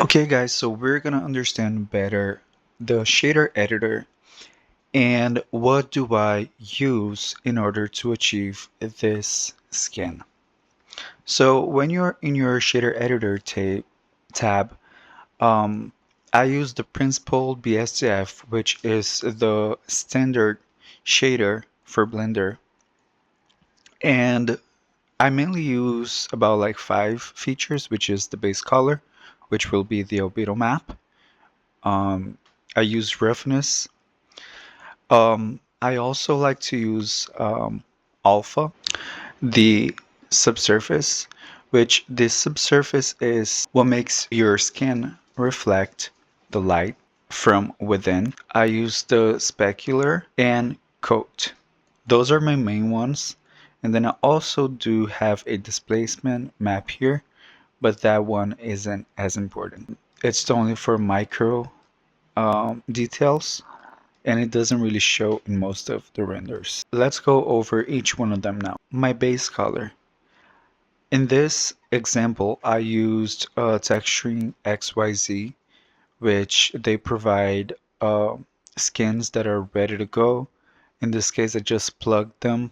Okay guys, so we're gonna understand better the shader editor and what do I use in order to achieve this skin. So when you're in your shader editor tab, um, I use the principal BSDF, which is the standard shader for Blender, and I mainly use about like 5 features, which is the base color, which will be the albedo map. Um, I use roughness. I also like to use alpha, the subsurface, which this subsurface is what makes your skin reflect the light from within. I use the specular and coat. Those are my main ones. And then I also do have a displacement map here, but that one isn't as important. It's only for micro details, and it doesn't really show in most of the renders. Let's go over each one of them now. My base color. In this example, I used texturing XYZ, which they provide skins that are ready to go. In this case, I just plugged them.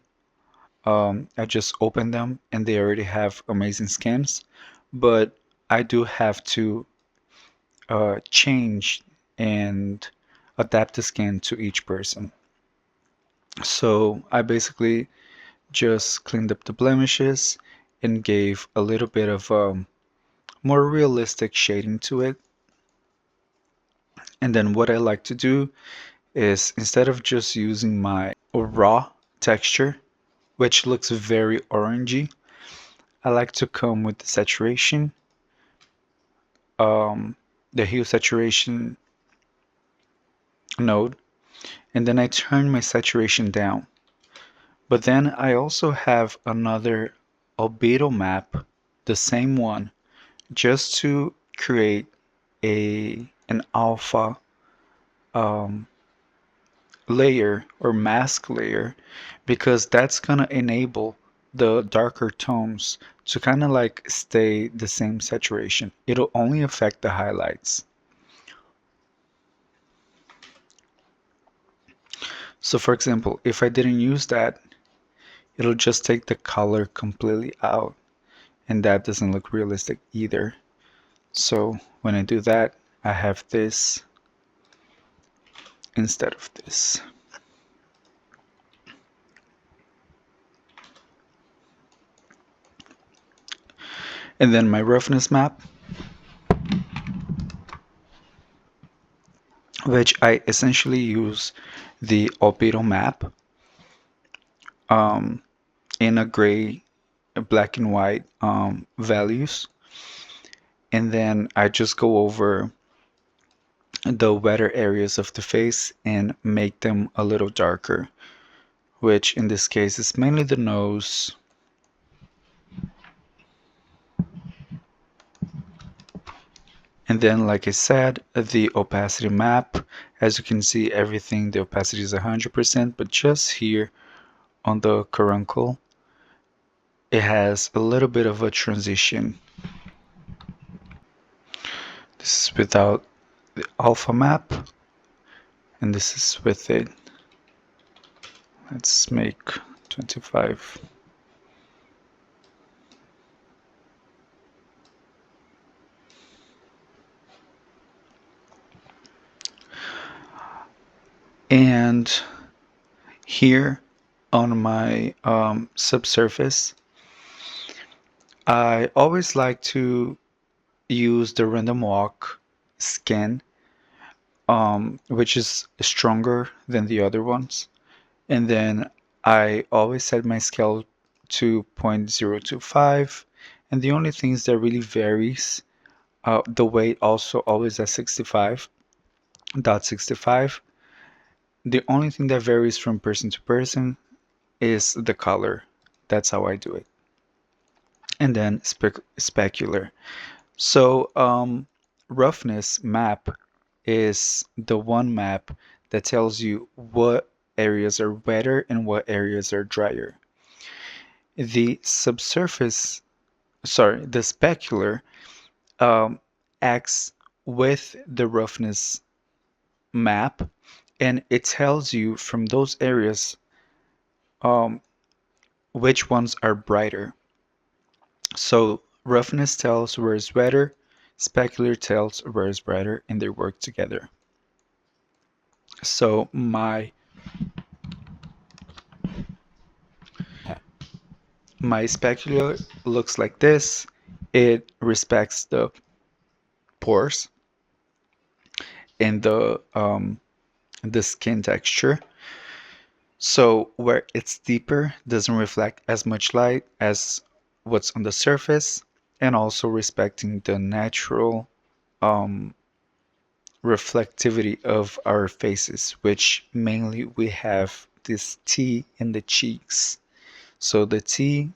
I just opened them, and they already have amazing skins. But I do have to change and adapt the skin to each person. So I basically just cleaned up the blemishes and gave a little bit of more realistic shading to it. And then what I like to do is, instead of just using my raw texture, which looks very orangey, I like to come with the saturation, um, the hue saturation node, and then I turn my saturation down. But then I also have another albedo map, the same one, just to create an alpha um, layer or mask layer, because that's gonna enable the darker tones to kind of like stay the same saturation. It'll only affect the highlights. So for example, if I didn't use that, it'll just take the color completely out, and that doesn't look realistic either. So when I do that, I have this instead of this. And then my roughness map, which I essentially use the albedo map um, in a gray, black and white values. And then I just go over the wetter areas of the face and make them a little darker, which in this case is mainly the nose. And then, like I said, the opacity map, as you can see, everything, the opacity is 100%, but just here on the caruncle, it has a little bit of a transition. This is without the alpha map, and this is with it. Let's make 25. And here on my subsurface, I always like to use the random walk skin, which is stronger than the other ones. And then I always set my scale to 0.025. And the only things that really varies, the weight also always at 65.65. The only thing that varies from person to person is the color. That's how I do it. And then specular. So roughness map is the one map that tells you what areas are wetter and what areas are drier. The subsurface, sorry, the specular acts with the roughness map, and it tells you from those areas um, which ones are brighter. So roughness tells where it's wetter, specular tells where it's brighter, and they work together. So my specular looks like this. It respects the pores and the skin texture. So where it's deeper doesn't reflect as much light as what's on the surface, and also respecting the natural um, reflectivity of our faces, which mainly we have this T in the cheeks. So the T,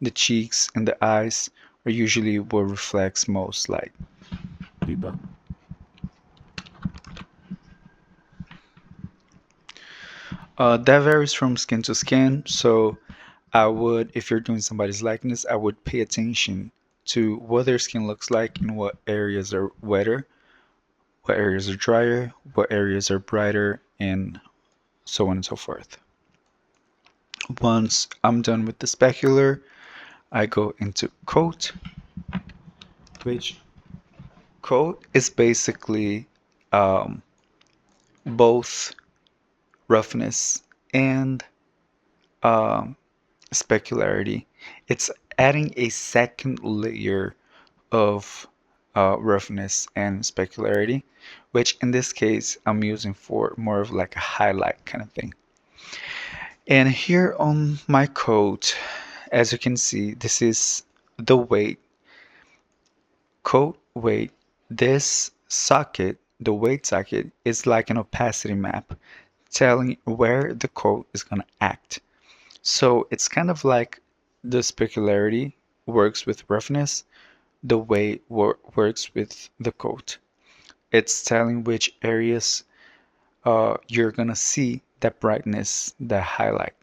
the cheeks, and the eyes are usually what reflects most light. That varies from skin to skin. So I would, if you're doing somebody's likeness, I would pay attention to what their skin looks like and what areas are wetter, what areas are drier, what areas are brighter, and so on and so forth. Once I'm done with the specular, I go into coat, which coat is basically um, both roughness and um, specularity. It's adding a second layer of roughness and specularity, which in this case I'm using for more of like a highlight kind of thing. And here on my coat, as you can see, this is the weight, coat weight. This socket, the weight socket, is like an opacity map telling where the coat is going to act. So it's kind of like the specularity works with roughness, the way works with the coat. It's telling which areas you're gonna see that brightness, that highlight.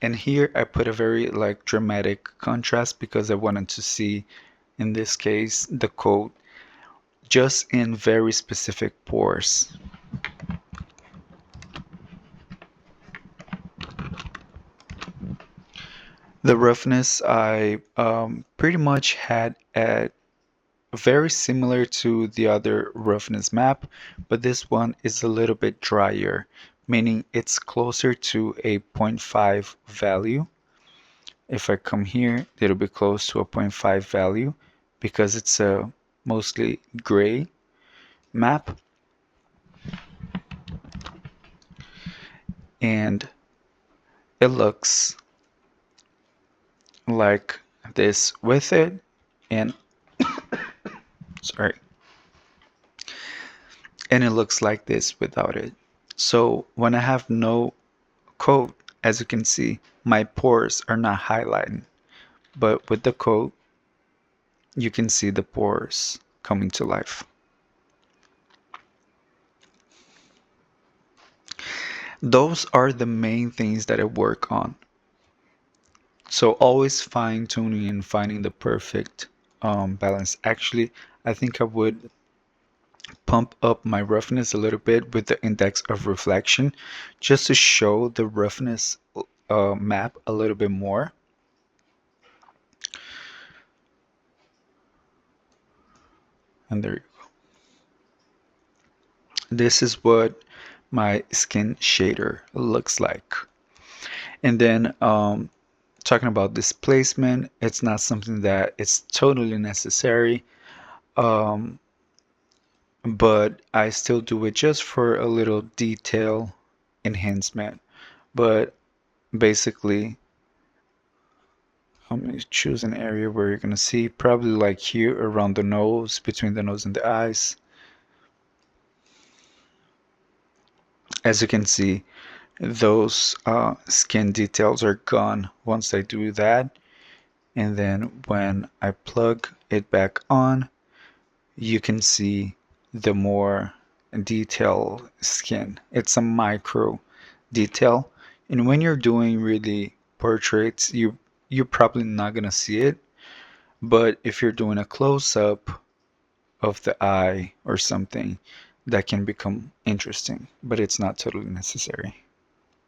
And here I put a very like dramatic contrast because I wanted to see, in this case, the coat just in very specific pores. The roughness I pretty much had at very similar to the other roughness map, but this one is a little bit drier, meaning it's closer to a zero point 0.5 value. If I come here, it'll be close to a zero point 0.5 value because it's a mostly gray map. And it looks like this with it, and sorry, and it looks like this without it. So when I have no coat, as you can see, my pores are not highlighting, but with the coat, you can see the pores coming to life. Those are the main things that I work on. So always fine tuning and finding the perfect balance. Actually, I think I would pump up my roughness a little bit with the index of reflection just to show the roughness map a little bit more. And there you go. This is what my skin shader looks like. And then talking about displacement, it's not something that is totally necessary, um, but I still do it just for a little detail enhancement. But basically, I'm going to choose an area where you're going to see probably like here around the nose, between the nose and the eyes. As you can see, those skin details are gone once I do that. And then when I plug it back on, you can see the more detailed skin. It's a micro detail. And when you're doing really portraits, you're probably not gonna see it. But if you're doing a close-up, of the eye or something that can become interesting, but it's not totally necessary.